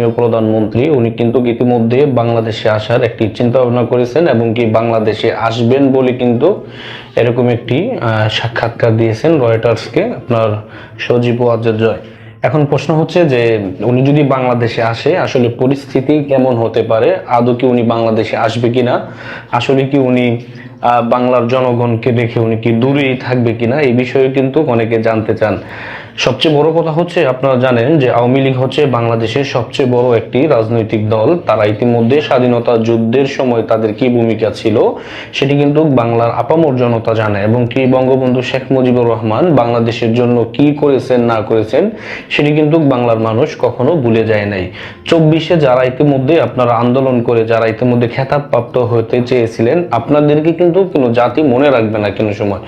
মাননীয় প্রধানমন্ত্রী উনি কিন্তু ইতিমধ্যে বাংলাদেশে আসার একটি চিন্তা ভাবনা করেছেন এবং কি বাংলাদেশে আসবেন বলে কিন্তু এরকম একটি সাক্ষাৎকার দিয়েছেন রয়টার্সকে আপনার সজীব ওয়াজেদ জয়। এখন প্রশ্ন হচ্ছে যে উনি যদি বাংলাদেশে আসে আসলে পরিস্থিতি কেমন হতে পারে, আদৌ কি উনি বাংলাদেশে আসবে কিনা, আসলে কি উনি বাংলার জনগণকে দেখে উনি কি দূরেই থাকবে কিনা, এই বিষয়ে কিন্তু অনেকে জানতে চান। সবচেয়ে বড় কথা হচ্ছে আপনারা জানেন যে আওয়ামী লীগ হচ্ছে বাংলাদেশের সবচেয়ে বড় একটি রাজনৈতিক দল। তারা ইতিমধ্যে স্বাধীনতা যুদ্ধের সময় তাদের কি ভূমিকা ছিল সেটি কিন্তু বাংলার আপামর জনতা জানে এবং কি বঙ্গবন্ধু শেখ মুজিবুর রহমান বাংলাদেশের জন্য কি করেছেন না করেছেন সেটি কিন্তু বাংলার মানুষ কখনো ভুলে যায় নাই। 24-এ যারা ইতিমধ্যে আপনারা আন্দোলন করে যারা ইতিমধ্যে খেতাবপ্রাপ্ত হতে চেয়েছিলেন আপনাদেরকে কিন্তু কোনো জাতি মনে রাখবে না কোনো সময়,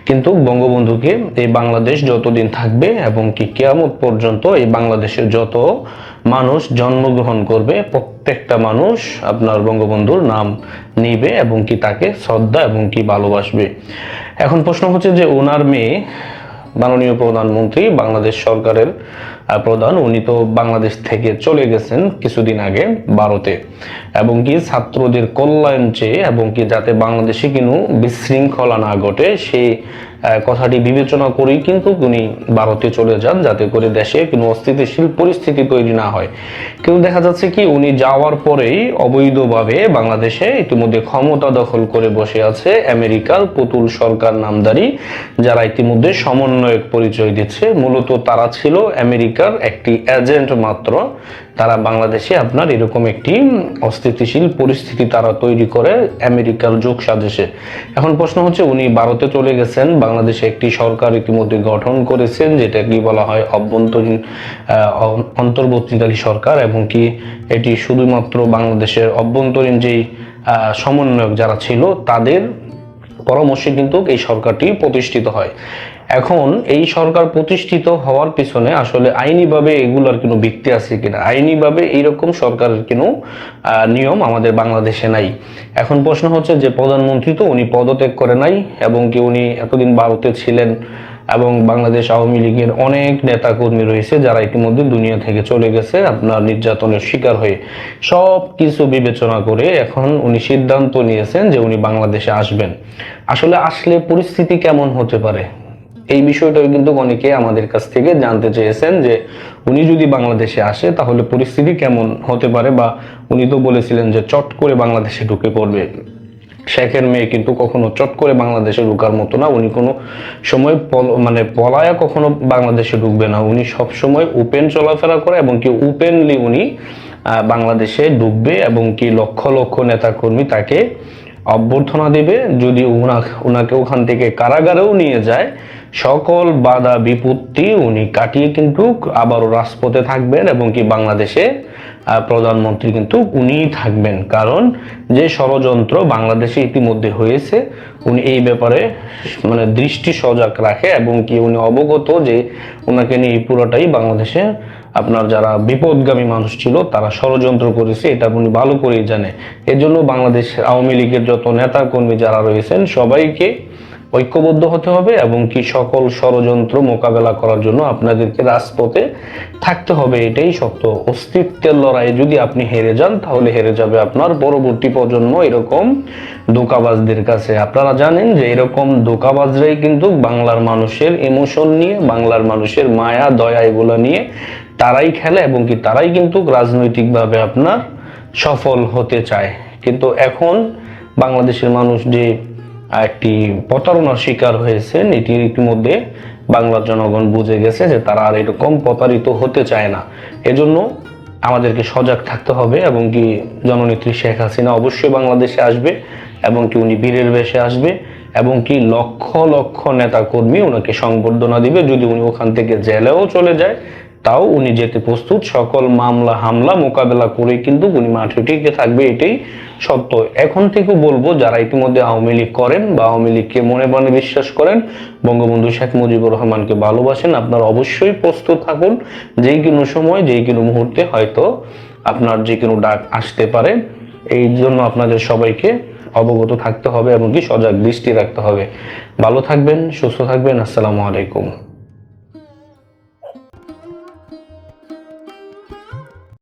কিন্তু বঙ্গবন্ধুকে এই বাংলাদেশ যতদিন থাকবে এবং কি কিয়ামত পর্যন্ত এই বাংলাদেশের যত মানুষ জন্মগ্রহণ করবে প্রত্যেকটা মানুষ আপনার বঙ্গবন্ধুর নাম নিবে এবং কি তাকে শ্রদ্ধা এবং কি ভালোবাসবে। এখন প্রশ্ন হচ্ছে যে ওনার মেয়ে মাননীয় প্রধানমন্ত্রী বাংলাদেশ সরকারের প্রধান উনি তো বাংলাদেশ থেকে চলে গেছেন কিছুদিন আগে ভারতে এবং কি ছাত্রদের কল্যাণ চেয়ে এবং কি যাতে বাংলাদেশে কোনো বিশৃঙ্খলা না ঘটে সেই কথাটি বিবেচনা করেই কিন্তু উনি ভারতে চলে যান যাতে করে দেশে কোনো অস্থিতিশীল পরিস্থিতি তৈরি না হয়। কিন্তু দেখা যাচ্ছে কি উনি যাওয়ার পরেই অবৈধভাবে বাংলাদেশে ইতিমধ্যে ক্ষমতা দখল করে বসে আছে আমেরিকার পুতুল সরকার নামধারী যারা ইতিমধ্যে সমন্বয়ক পরিচয় দিচ্ছে। মূলত তারা ছিল আমেরিকার একটি এজেন্ট মাত্র। তারা বাংলাদেশে আপনার এরকম একটি অস্থিতিশীল পরিস্থিতি তারা তৈরি করে আমেরিকার যোগ সাজেশে। এখন প্রশ্ন হচ্ছে উনি ভারতে চলে গেছেন, বাংলাদেশে একটি সরকার ইতিমধ্যে গঠন করেছেন যেটা কি বলা হয় অন্তর্বর্তীকালীন সরকার এবং কি এটি শুধুমাত্র বাংলাদেশের অভ্যন্তরীণ যেই সমন্বয়ক যারা ছিল তাদের পরামর্শে কিন্তু এই সরকারটি প্রতিষ্ঠিত হয়। এখন এই সরকার প্রতিষ্ঠিত হওয়ার পিছনে আসলে আইনিভাবে এগুলোর কোনো ভিত্তি আছে কিনা, আইনিভাবে এইরকম সরকারের কোনো নিয়ম আমাদের বাংলাদেশে নাই। এখন প্রশ্ন হচ্ছে যে প্রধানমন্ত্রী তো উনি পদত্যাগ করে নাই এবং কি উনি এতদিন ভারতে ছিলেন এবং বাংলাদেশ আওয়ামী লীগের অনেক নেতা কর্মী রয়েছে যারা ইতিমধ্যে দুনিয়া থেকে চলে গেছে আপনার নির্যাতনের শিকার হয়ে। সব কিছু বিবেচনা করে এখন উনি সিদ্ধান্ত নিয়েছেন যে উনি বাংলাদেশে আসবেন। আসলে আসলে পরিস্থিতি কেমন হতে পারে এই বিষয়টাও কিন্তু অনেকে আমাদের কাছ থেকে জানতে চেয়েছেন যে উনি যদি বাংলাদেশে আসে তাহলে পরিস্থিতি কেমন হতে পারে, বা উনি তো বলেছিলেন যে চট করে বাংলাদেশে ঢুকে পড়বে। শেখের মেয়ে কিন্তু কখনো চট করে বাংলাদেশে ঢুকার মতো না, উনি কোনো সময় পলায়া কখনো বাংলাদেশে ঢুকবে না, উনি সব সময় ওপেন চলাফেরা করে এবং কি ওপেনলি উনি বাংলাদেশে ঢুকবে এবং কি লক্ষ লক্ষ নেতা কর্মী তাকে অভ্যর্থনা দেবে। যদি ওনাকে ওখান থেকে কারাগারেও নিয়ে যায় সকল বাধা বিপত্তি উনি কাটিয়ে কিন্তু আবারও রাজপথে থাকবেন এবং কি বাংলাদেশে প্রধানমন্ত্রী কিন্তু উনিই থাকবেন। কারণ যে ষড়যন্ত্র বাংলাদেশে ইতিমধ্যে হয়েছে উনি এই ব্যাপারে দৃষ্টি সজাগ রাখে এবং কি উনি অবগত যে ওনাকে নিয়ে পুরোটাই বাংলাদেশে আপনার যারা বিপদগামী মানুষ ছিল তারা ষড়যন্ত্র করেছে, এটা উনি ভালো করেই জানে। এর জন্য বাংলাদেশ আওয়ামী লীগের যত নেতা কর্মী যারা রয়েছেন সবাইকে ঐক্যবদ্ধ হতে হবে এবং কি সকল ষড়যন্ত্র মোকাবেলা করার জন্য আপনাদেরকে রাজপথে থাকতে হবে, এটাই সত্য। অস্তিত্বের লড়াইয়ে যদি আপনি হেরে যান তাহলে হেরে যাবে আপনার পরবর্তী প্রজন্ম এরকম ধোঁকাবাজদের কাছে। আপনারা জানেন যে এরকম ধোঁকাবাজরাই কিন্তু বাংলার মানুষের ইমোশন নিয়ে, বাংলার মানুষের মায়া দয়া এগুলো নিয়ে তারাই খেলে এবং কি তারাই কিন্তু রাজনৈতিকভাবে আপনার সফল হতে চায়। কিন্তু এখন বাংলাদেশের মানুষ যে একটি প্রতারণার শিকার হয়েছেন এটি ইতিমধ্যে বাংলার জনগণ বুঝে গেছে যে তারা আর এরকম প্রতারিত হতে চায় না। এজন্য আমাদেরকে সজাগ থাকতে হবে এবং কি জননেত্রী শেখ হাসিনা অবশ্যই বাংলাদেশে আসবে এবং কি উনি বীরের বেশে আসবে এবং কি লক্ষ লক্ষ নেতা কর্মী ওনাকে সংবর্ধনা দিবে। যদি উনি ওখান থেকে জেলেও চলে যায় তাও উনি যেতে প্রস্তুত, সকল মামলা হামলা মোকাবেলা করে কিন্তু উনি মাঠে টিকে থাকবে, এটাই সত্য। এখন থেকে বলবো যারা ইতিমধ্যে আওয়ামী লীগ করেন বা আওয়ামী লীগকে মনে মনে বিশ্বাস করেন, বঙ্গবন্ধু শেখ মুজিবুর রহমানকে ভালোবাসেন, আপনারা অবশ্যই প্রস্তুত থাকুন। যেই কোনো সময় যেই কোনো মুহূর্তে হয়তো আপনার যে কোনো ডাক আসতে পারে। এই জন্য আপনাদের সবাইকে অবগত থাকতে হবে এবং কি সজাগ দৃষ্টি রাখতে হবে। ভালো থাকবেন, সুস্থ থাকবেন। আসসালামু আলাইকুম।